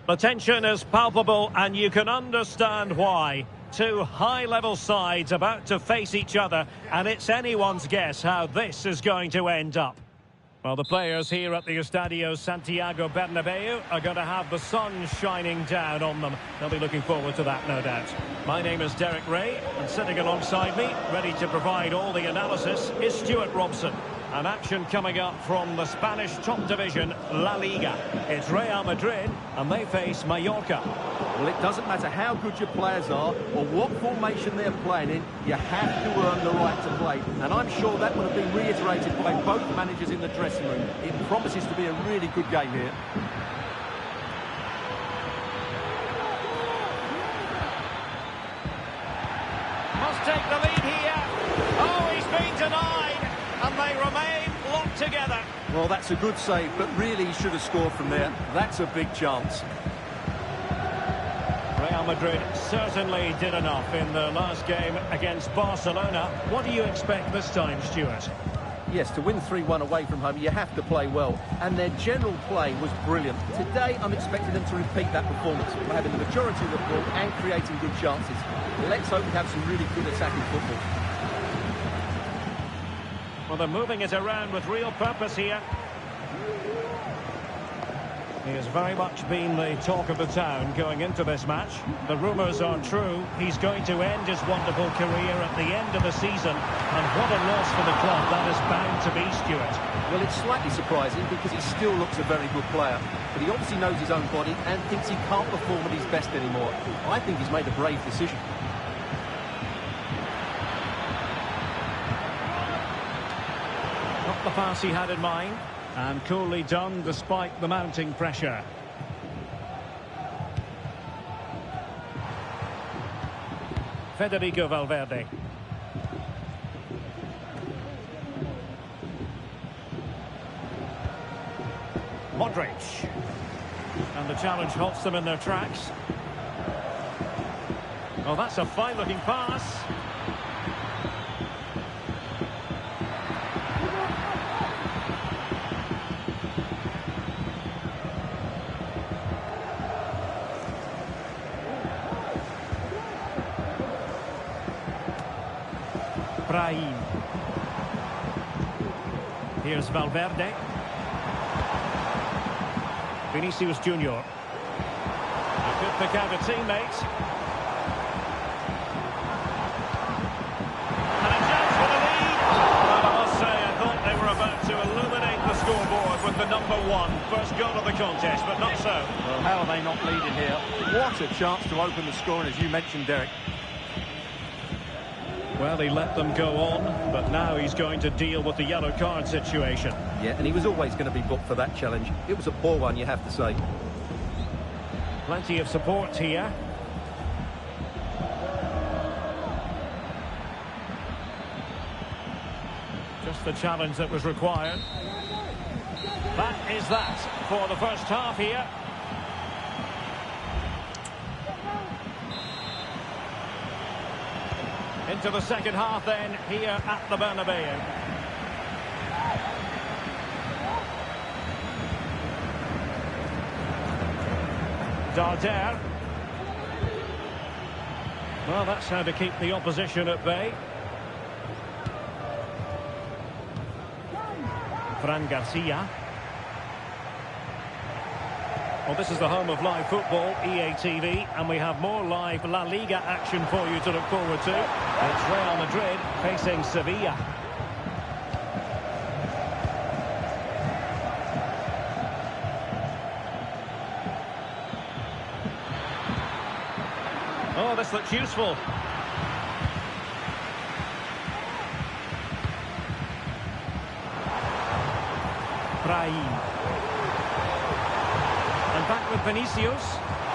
The tension is palpable and you can understand why. Two high-level sides about to face each other, and it's anyone's guess how this is going to end up. Well, the players here at the Estadio Santiago Bernabeu are going to have the sun shining down on them. They'll be looking forward to that, no doubt. My name is Derek Ray, and sitting alongside me, ready to provide all the analysis, is Stuart Robson. An action coming up from the Spanish top division, La Liga. It's Real Madrid, and they face Mallorca. Well, it doesn't matter how good your players are or what formation they're playing in, you have to earn the right to play. And I'm sure that will have been reiterated by both managers in the dressing room. It promises to be a really good game here. Must take the lead here. Oh, he's been denied. And they remain locked together. Well, that's a good save, but really he should have scored from there. That's a big chance. Real Madrid certainly did enough in the last game against Barcelona. What do you expect this time, Stuart? Yes, to win 3-1 away from home, you have to play well. And their general play was brilliant. Today, I'm expecting them to repeat that performance by having the majority of the ball and creating good chances. Let's hope we have some really good attacking football. Well, they're moving it around with real purpose here. He has very much been the talk of the town going into this match. The rumours are true. He's going to end his wonderful career at the end of the season. And what a loss for the club that is bound to be, Stuart. Well, it's slightly surprising because he still looks a very good player. But he obviously knows his own body and thinks he can't perform at his best anymore. I think he's made a brave decision. Not the pass he had in mind. And coolly done despite the mounting pressure. Federico Valverde. Modric. And the challenge halts them in their tracks. Oh, that's a fine-looking pass. Here's Valverde. Vinicius Junior. A good pick out of teammates. And a chance for the lead. Well, I must say, I thought they were about to illuminate the scoreboard with the #1. First goal of the contest, but not so. Well, how are they not leading here? What a chance to open the scoring, as you mentioned, Derek. Well, he let them go on, but now he's going to deal with the yellow card situation. Yeah, and he was always going to be booked for that challenge. It was a poor one, you have to say. Plenty of support here. Just the challenge that was required. That is that for the first half here. Into the second half then, here at the Bernabeu. Darder. Well, that's how to keep the opposition at bay. Fran Garcia. Well, this is the home of live football, EA TV, and we have more live La Liga action for you to look forward to. It's Real Madrid facing Sevilla. Oh, this looks useful. Brahim. Back with Vinicius.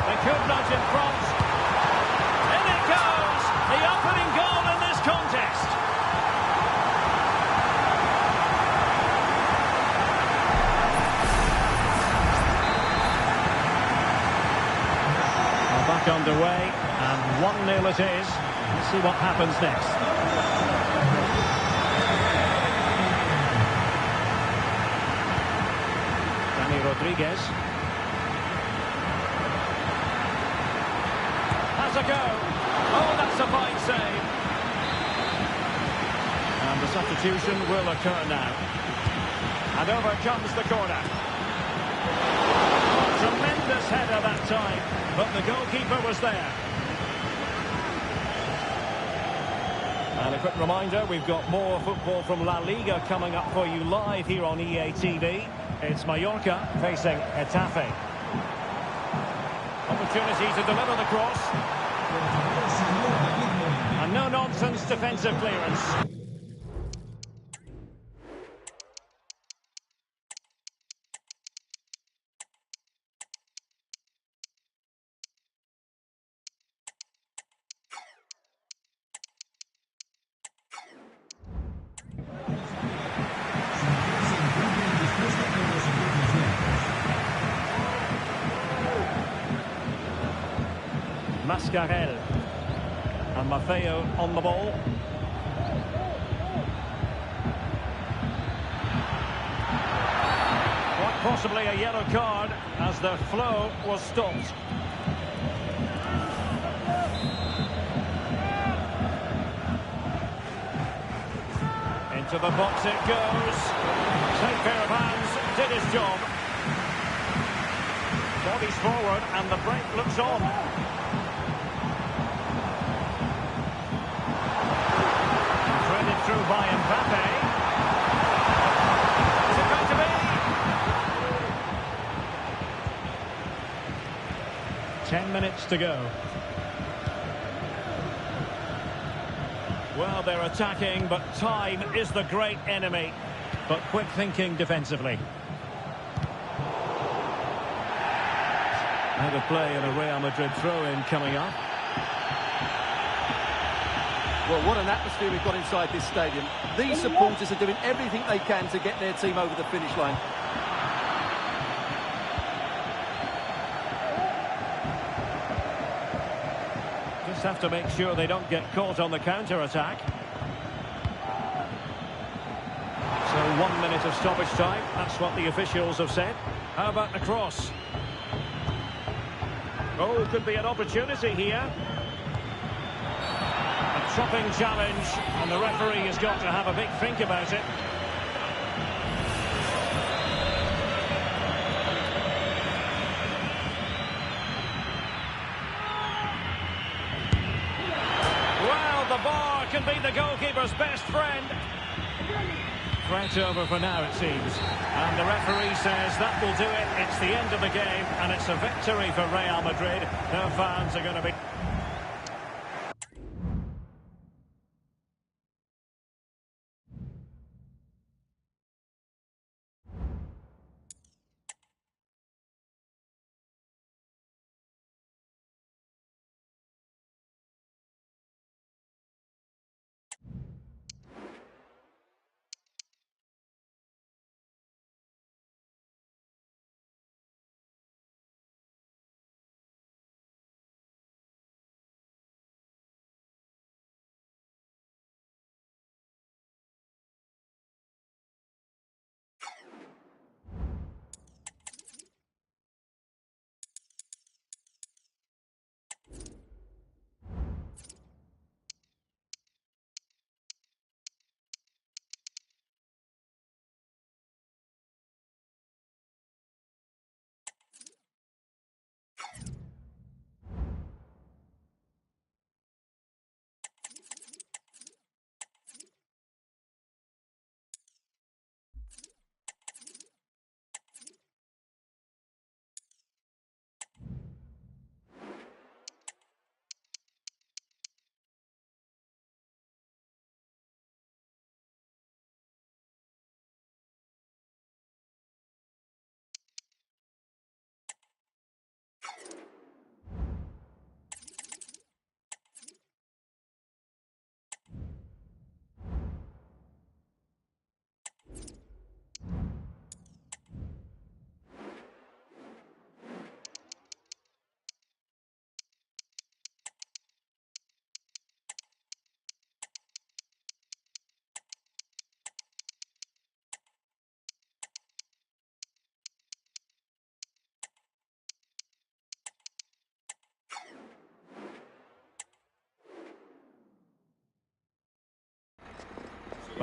They could nudge in front. In it goes! The opening goal in this contest. Well, back underway, and 1-0 it is. Let's see what happens next. Dani Rodriguez. has a go. Oh, that's a fine save. And the substitution will occur now. And over comes the corner. Oh, tremendous header that time, but the goalkeeper was there. And a quick reminder, we've got more football from La Liga coming up for you live here on EA TV. It's Mallorca facing Getafe. Opportunity to deliver the cross. And no-nonsense defensive clearance. Mascarell. And Maffeo on the ball. Quite possibly a yellow card as the flow was stopped. Into the box it goes. Safe pair of hands, did his job. Bodies forward and the break looks on. Through by Mbappe. Is it going to be? 10 minutes to go. Well, they're attacking, but time is the great enemy. But quick thinking defensively. Out of play and a Real Madrid throw-in coming up. Well, what an atmosphere we've got inside this stadium. These supporters are doing everything they can to get their team over the finish line. Just have to make sure they don't get caught on the counter-attack. So 1 minute of stoppage time. That's what the officials have said. How about the cross? Oh, could be an opportunity here. Chopping challenge, and the referee has got to have a big think about it. Well, the bar can be the goalkeeper's best friend. Threat over for now, it seems. And the referee says that will do it. It's the end of the game, and it's a victory for Real Madrid. Their fans are going to be...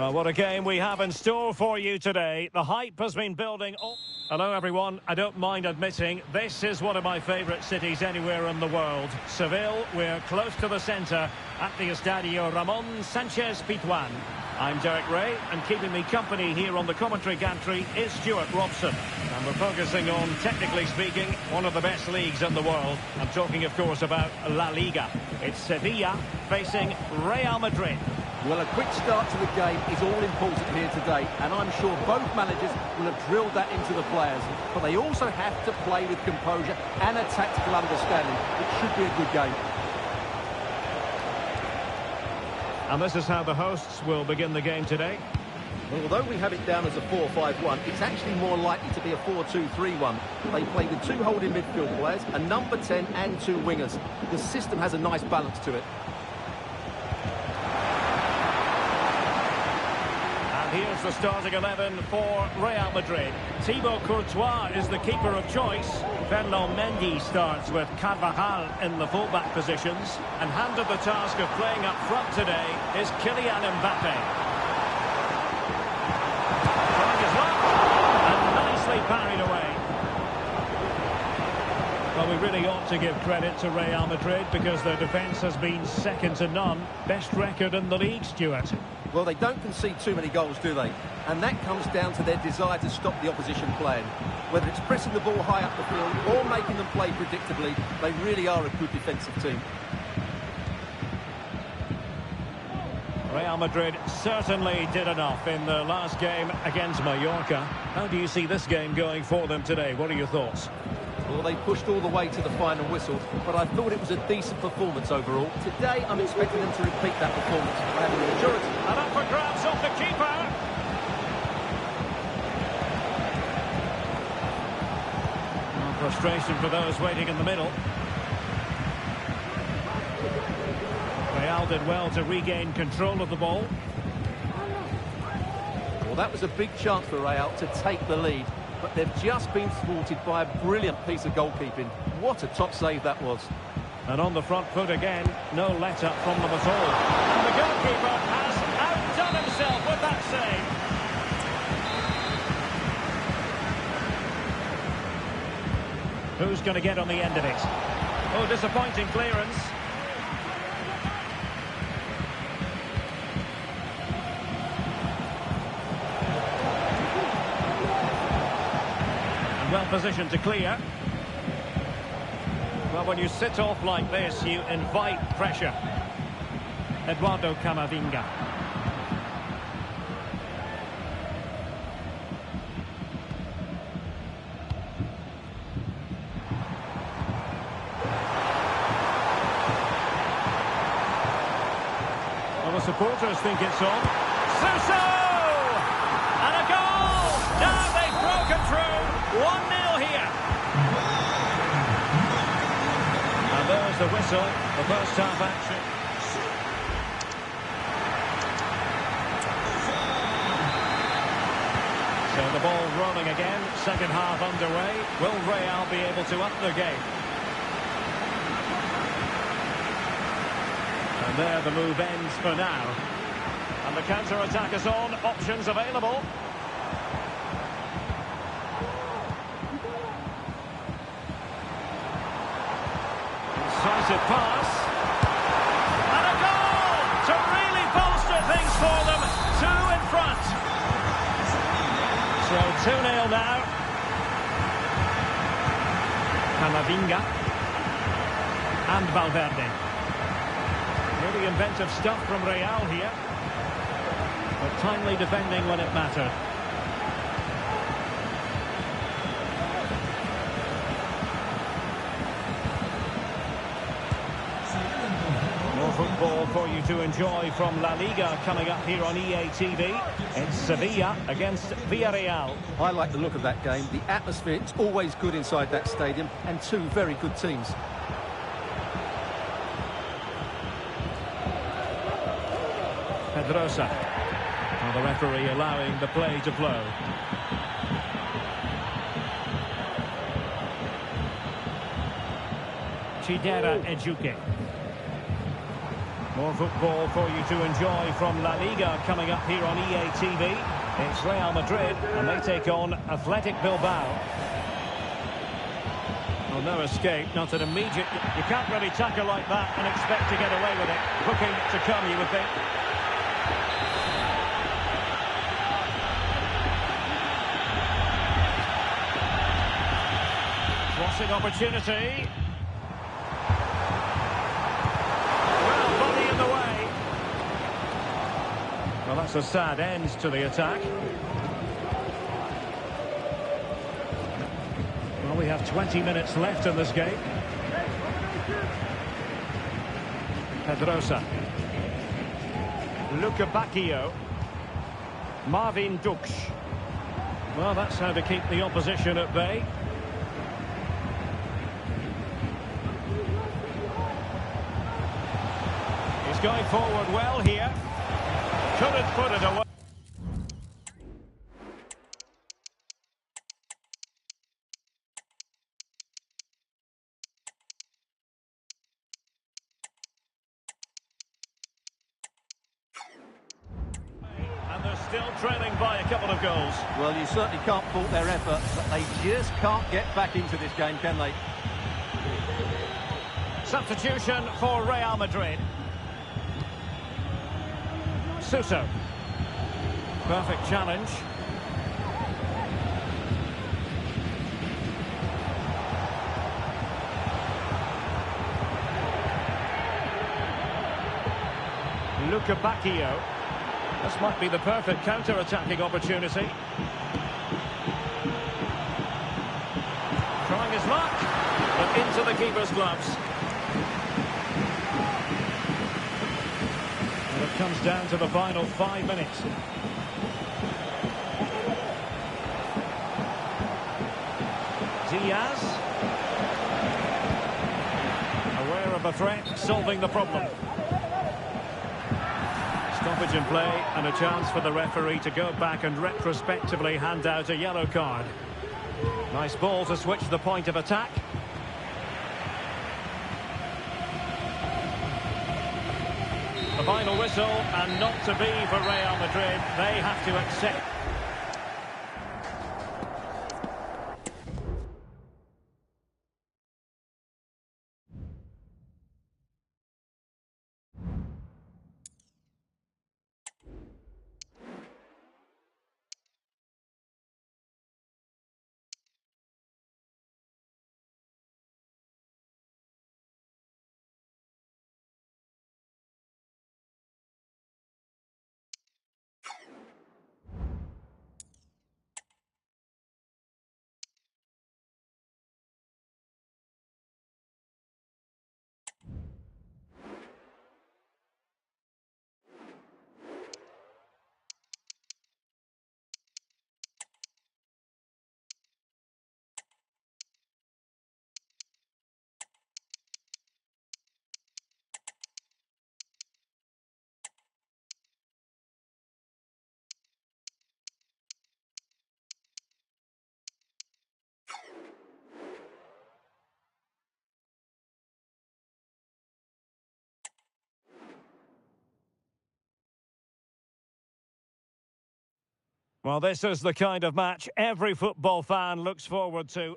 Well, what a game we have in store for you today. The hype has been building. Hello, everyone. I don't mind admitting this is one of my favourite cities anywhere in the world. Seville, we're close to the centre at the Estadio Ramon Sanchez Pizjuan. I'm Derek Ray, and keeping me company here on the commentary gantry is Stuart Robson. And we're focusing on, technically speaking, one of the best leagues in the world. I'm talking, of course, about La Liga. It's Sevilla facing Real Madrid. Well, a quick start to the game is all important here today, and I'm sure both managers will have drilled that into the players. But they also have to play with composure and a tactical understanding. It should be a good game. And this is how the hosts will begin the game today. Well, although we have it down as a 4-5-1, it's actually more likely to be a 4-2-3-1. They play with two holding midfield players, a number 10 and two wingers. The system has a nice balance to it. Here's the starting 11 for Real Madrid. Thibaut Courtois is the keeper of choice. Ferland Mendy starts with Carvajal in the fullback positions. And handed the task of playing up front today is Kylian Mbappe. Trying his luck, and nicely parried away. Well, we really ought to give credit to Real Madrid because their defence has been second to none. Best record in the league, Stuart. Well, they don't concede too many goals, do they? And that comes down to their desire to stop the opposition playing. Whether it's pressing the ball high up the field or making them play predictably, they really are a good defensive team. Real Madrid certainly did enough in the last game against Mallorca. How do you see this game going for them today? What are your thoughts? Well, they pushed all the way to the final whistle, but I thought it was a decent performance overall. Today, I'm expecting them to repeat that performance by having the majority. And up for grabs off the keeper. Well, frustration for those waiting in the middle. Real did well to regain control of the ball. Well, that was a big chance for Real to take the lead. But they've just been thwarted by a brilliant piece of goalkeeping. What a top save that was. And on the front foot again, no let-up from them at all. And the goalkeeper has outdone himself with that save. Who's going to get on the end of it? Oh, disappointing clearance. Well positioned to clear. Well, when you sit off like this, you invite pressure. Eduardo Camavinga. Well, the supporters think it's on. Suso! And a goal! Now they've broken through. 1-0 here. And there's the whistle, the first half action. So the ball rolling again, second half underway. Will Real be able to up the game? And there the move ends for now. And the counter-attack is on, options available. Decisive pass. And a goal to really bolster things for them. Two in front. So 2-0 now. Camavinga. And Valverde. Really inventive stuff from Real here. But timely defending when it mattered. Football for you to enjoy from La Liga coming up here on EA TV. It's Sevilla against Villarreal. I like the look of that game. The atmosphere is always good inside that stadium, and two very good teams. Pedrosa. Well, the referee allowing the play to flow. Chidera Ejuke. More football for you to enjoy from La Liga coming up here on EA TV. It's Real Madrid, and they take on Athletic Bilbao. Well, no escape, not an immediate... You can't really tackle like that and expect to get away with it. Booking to come, you would think. Crossing opportunity. Well, body in the way. Well, that's a sad end to the attack. Well, we have 20 minutes left in this game. Pedrosa. Luca Bacchio. Marvin Dux. Well, that's how to keep the opposition at bay. He's going forward well here. Couldn't put it away. And they're still trailing by a couple of goals. Well, you certainly can't fault their effort, but they just can't get back into this game, can they? Substitution for Real Madrid. Suso. Perfect challenge. Luca Bacchio. This might be the perfect counter-attacking opportunity. Trying his luck, but into the keeper's gloves. And it comes down to the final 5 minutes. Diaz. Aware of the threat, solving the problem. Stoppage in play and a chance for the referee to go back and retrospectively hand out a yellow card. Nice ball to switch the point of attack. The final whistle, and not to be for Real Madrid. They have to accept. Well, this is the kind of match every football fan looks forward to.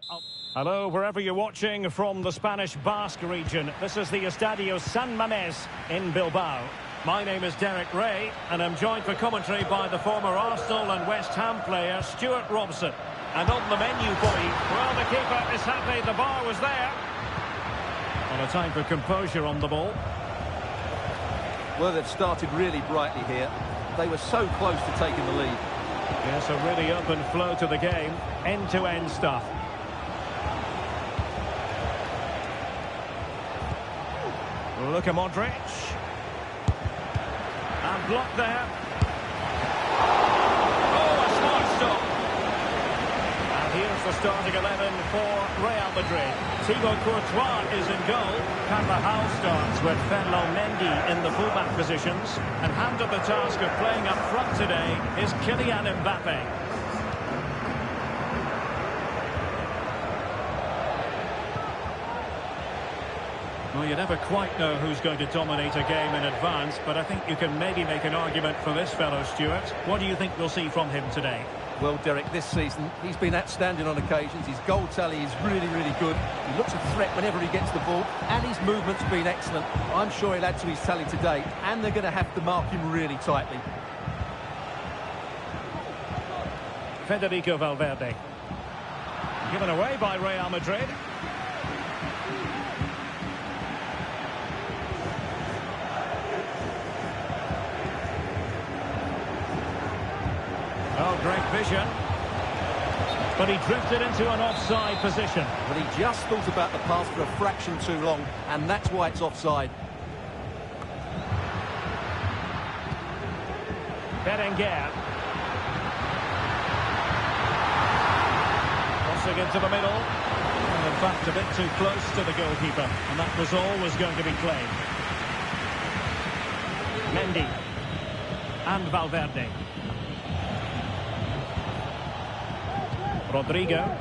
Hello, wherever you're watching from the Spanish Basque region. This is the Estadio San Mamés in Bilbao. My name is Derek Ray, and I'm joined for commentary by the former Arsenal and West Ham player, Stuart Robson. And on the menu for you, well, the keeper is happy the bar was there. And a time for composure on the ball. Well, they've started really brightly here. They were so close to taking the lead. Yes, a really open flow to the game. End-to-end stuff. Luka Modric. And blocked there. Oh, a smart stop. And here's the starting 11 for Real Madrid. Thibaut Courtois is in goal. Carvajal starts with Ferland Mendy in the fullback positions. And handed the task of playing up front today is Kylian Mbappe. Well, you never quite know who's going to dominate a game in advance, but I think you can maybe make an argument for this fellow, Stuart. What do you think we'll see from him today? Well, Derek, this season, he's been outstanding on occasions. His goal tally is really, really good. He looks a threat whenever he gets the ball, and his movement's been excellent. I'm sure he'll add to his tally today, and they're going to have to mark him really tightly. Federico Valverde. Given away by Real Madrid. Oh, great vision. But he drifted into an offside position. But he just thought about the pass for a fraction too long, and that's why it's offside. Berenguer. Crossing into the middle. And in fact, a bit too close to the goalkeeper. And that was always going to be played. Mendy. And Valverde. Rodrigo.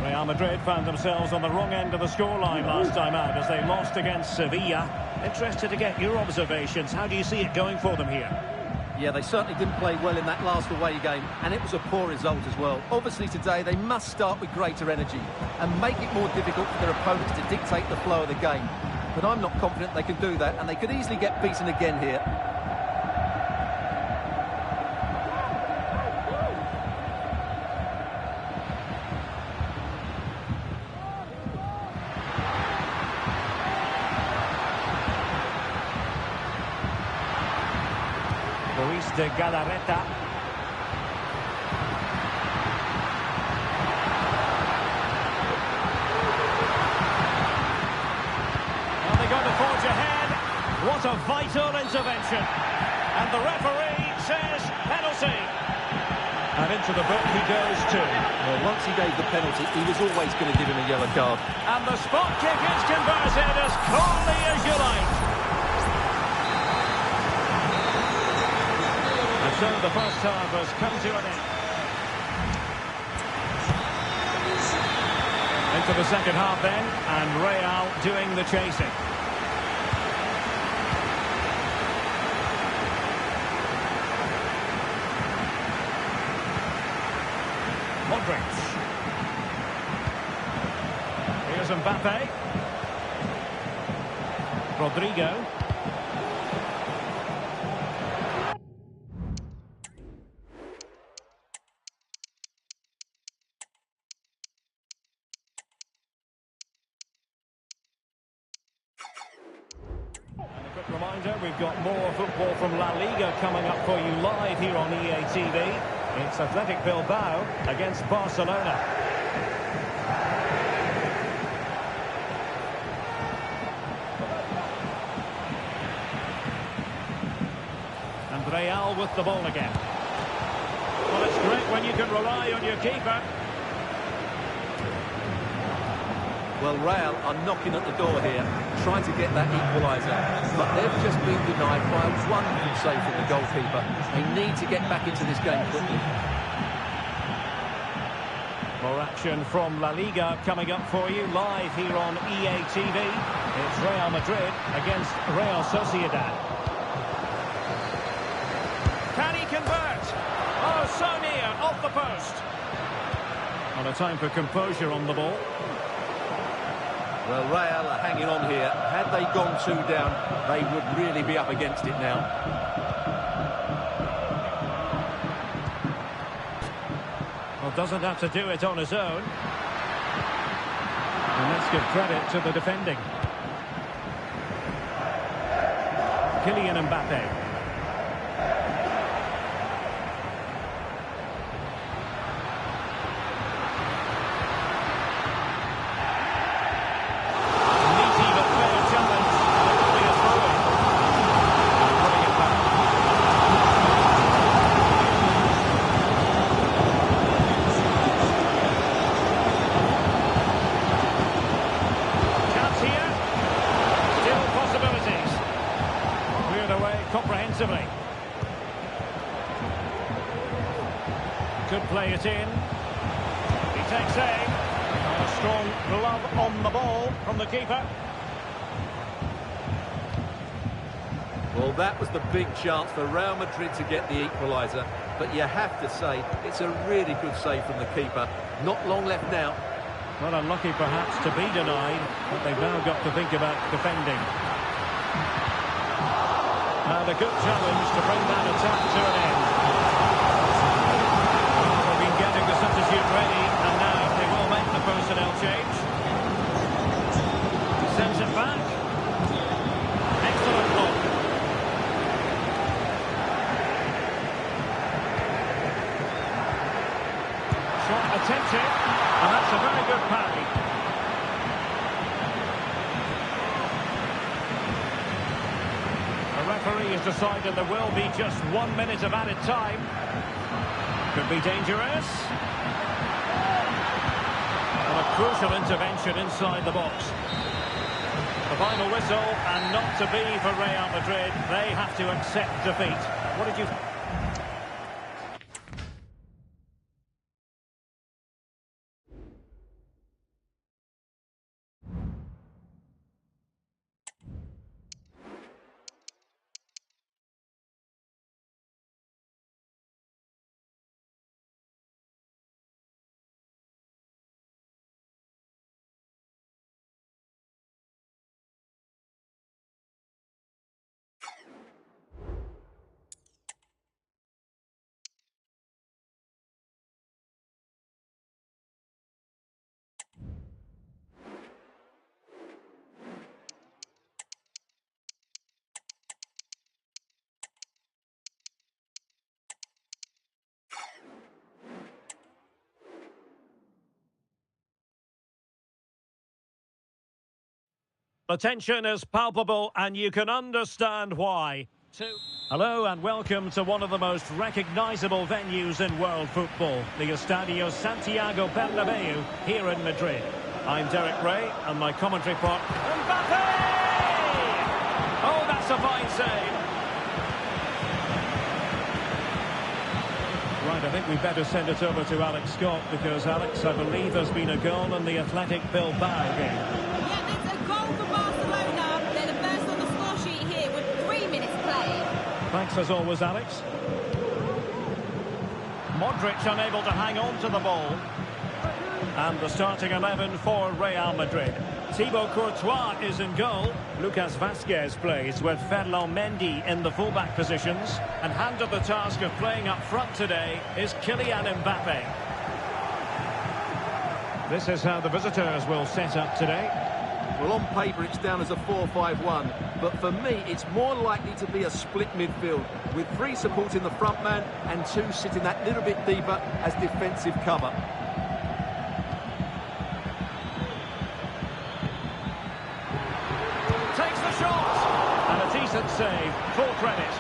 Real Madrid found themselves on the wrong end of the scoreline last time out as they lost against Sevilla. Interested to get your observations. How do you see it going for them here? Yeah, they certainly didn't play well in that last away game, and it was a poor result as well. Obviously today they must start with greater energy and make it more difficult for their opponents to dictate the flow of the game. But I'm not confident they can do that, and they could easily get beaten again here. De Galarreta. Well, they're going to forge ahead. What a vital intervention. And the referee says penalty. And into the book he goes too. Well, once he gave the penalty, he was always going to give him a yellow card. And the spot kick is converted as calmly as you like. So the first half has come to an end. Into the second half then, and Real doing the chasing. Modric. Here's Mbappe. Rodrigo. Reminder, we've got more football from La Liga coming up for you live here on EA TV. It's Athletic Bilbao against Barcelona. And Real with the ball again. Well, it's great when you can rely on your keeper. Well, Real are knocking at the door here, trying to get that equaliser. But they've just been denied by a wonderful save from the goalkeeper. They need to get back into this game quickly. More action from La Liga coming up for you live here on EA TV. It's Real Madrid against Real Sociedad. Can he convert? Oh, so near, off the post. On a time for composure on the ball. Well, Real are hanging on here. Had they gone 2 down, they would really be up against it now. Well, doesn't have to do it on his own. And let's give credit to the defending. Kylian Mbappe. Comprehensively. Could play it in. He takes aim. A strong glove on the ball from the keeper. Well, that was the big chance for Real Madrid to get the equaliser. But you have to say, it's a really good save from the keeper. Not long left now. Well, unlucky perhaps to be denied, but they've now got to think about defending. And a good challenge to bring that attack to an end. They've been getting the substitute ready, and now they will make the personnel change. Sends it back. Excellent block. Shot attempted, and that's a very good parry. The referee has decided there will be just 1 minute of added time. Could be dangerous. And a crucial intervention inside the box. The final whistle, and not to be for Real Madrid. They have to accept defeat. What did you... The tension is palpable, and you can understand why. Hello and welcome to one of the most recognisable venues in world football, the Estadio Santiago Bernabeu here in Madrid. I'm Derek Ray, and my commentary partner... Mbappe! Oh, that's a fine save. Right, I think we better send it over to Alex Scott, because, Alex, I believe there's been a goal in the Athletic Bilbao game. Thanks as always, Alex. Modric unable to hang on to the ball. And the starting 11 for Real Madrid. Thibaut Courtois is in goal. Lucas Vazquez plays with Ferland Mendy in the fullback positions. And handed the task of playing up front today is Kylian Mbappe. This is how the visitors will set up today. Well, on paper, it's down as a 4-5-1, but for me, it's more likely to be a split midfield, with 3 supporting the front man and 2 sitting that little bit deeper as defensive cover. Takes the shot, and a decent save, full credit.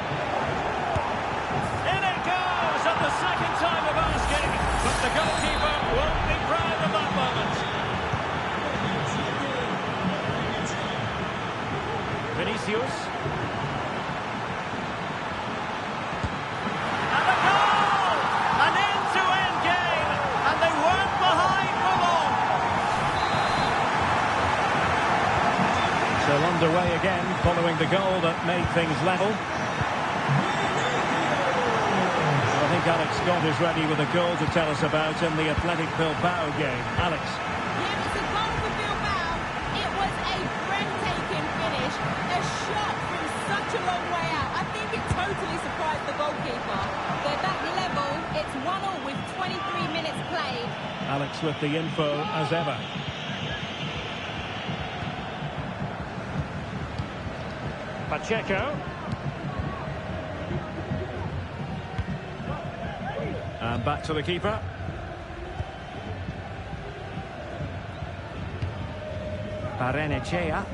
In it goes, at the second time of asking, but the goalkeeper won't be proud of that moment. Vinicius. And a goal! An end-to-end game, and they weren't behind for long. So underway again, following the goal that made things level. I think Alex Scott is ready with a goal to tell us about in the Athletic Bilbao game. Alex. Alex with the info as ever. Pacheco. And back to the keeper. Barrenechea.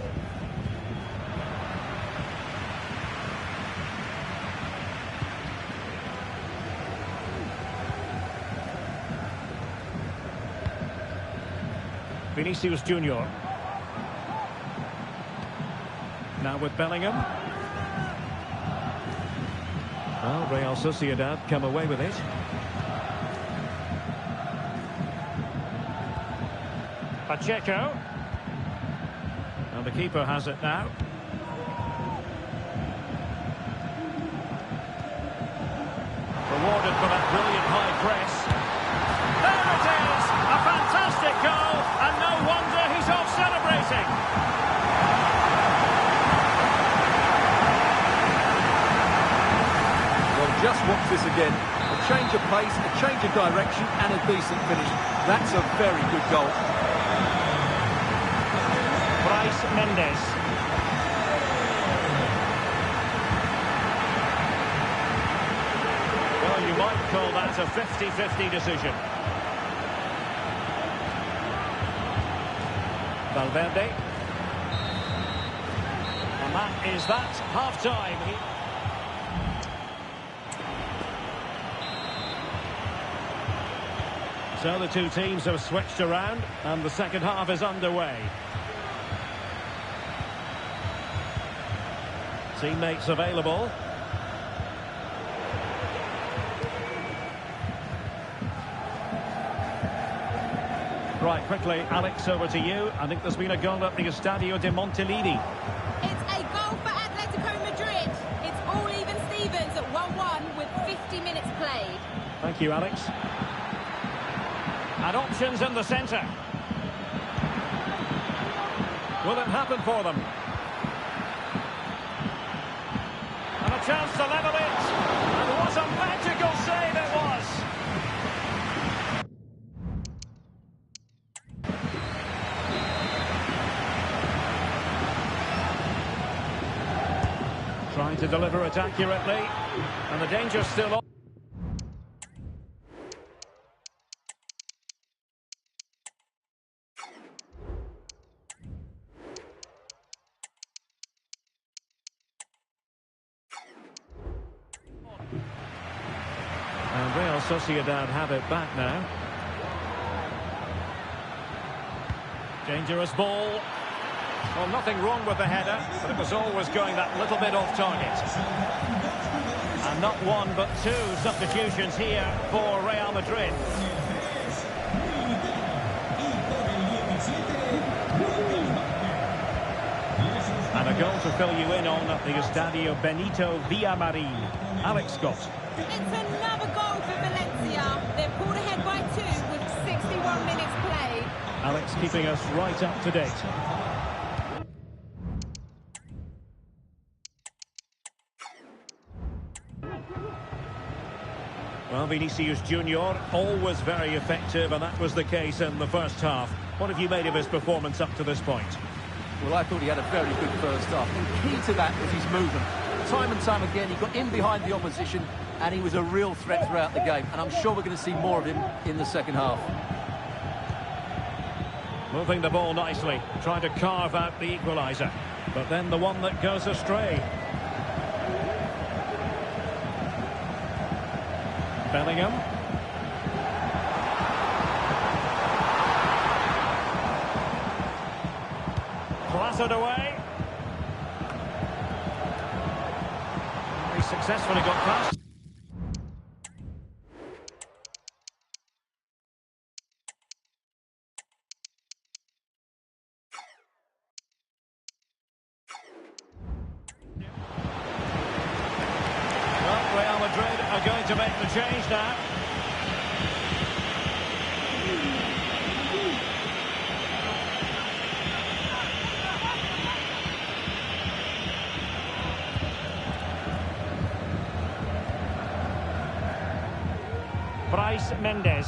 Vinicius Junior. Now with Bellingham. Well, Real Sociedad come away with it. Pacheco. And the keeper has it now. rewarded for that brilliant high press. There it is! A fantastic goal, and no wonder he's off celebrating. Well, just watch this again. A change of pace, a change of direction, and a decent finish. That's a very good goal. Bryce Mendes. Well, you might call that a 50-50 decision. Valverde. And that is that. Half-time. So the two teams have switched around, and the second half is underway. Teammates available. Right, quickly, Alex, over to you. I think there's been a goal at the Estadio de Montilivi. It's a goal for Atletico Madrid. It's all even Stevens at 1-1 with 50 minutes played. Thank you, Alex. And options in the centre. Will it happen for them? And a chance to level it. And what a magical save it was. Trying to deliver it accurately. And the danger's still on. And Real Sociedad have it back now. Dangerous ball. Well, nothing wrong with the header, but it was always going that little bit off target. And not one, but two substitutions here for Real Madrid. And a goal to fill you in on at the Estadio Benito Villamarin. Alex Scott. It's another goal for Valencia. They're pulled ahead by 2 with 61 minutes played. Alex keeping us right up to date. Well, Vinicius Junior, always very effective, and that was the case in the first half. What have you made of his performance up to this point? Well, I thought he had a very good first half. And key to that was his movement. Time and time again, he got in behind the opposition, and he was a real threat throughout the game. And I'm sure we're going to see more of him in the second half. Moving the ball nicely, trying to carve out the equaliser. But then the one that goes astray. Bellingham. Clattered away. He successfully got past. Well, Real Madrid are going to make the change now. Bryce Mendes.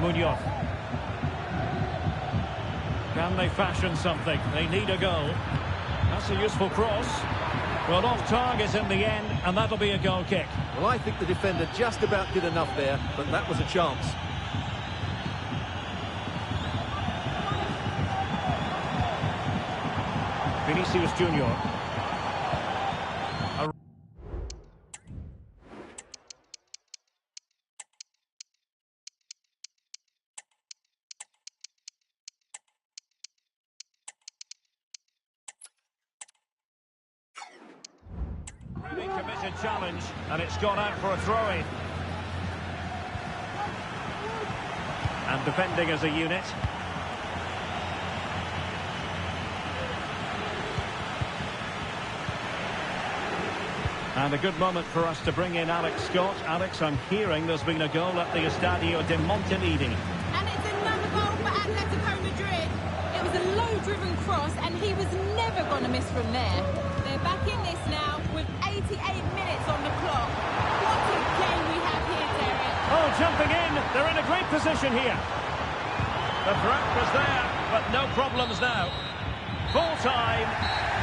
Munoz. Can they fashion something? They need a goal. That's a useful cross. Well, off target in the end, and that'll be a goal kick. Well, I think the defender just about did enough there, but that was a chance. Vinicius Junior. Really committed challenge, and it's gone out for a throw-in. And defending as a unit. And a good moment for us to bring in Alex Scott. Alex, I'm hearing there's been a goal at the Estadio de Montenegro. And it's another goal for Atletico Madrid. It was a low-driven cross, and he was never going to miss from there. They're back in this now with 88 minutes on the clock. What a game we have here, Derek. Oh, jumping in. They're in a great position here. The threat was there, but no problems now. Full time.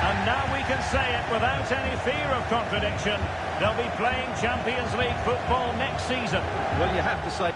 And now we can say it without any fear of contradiction. They'll be playing Champions League football next season. Well, you have to say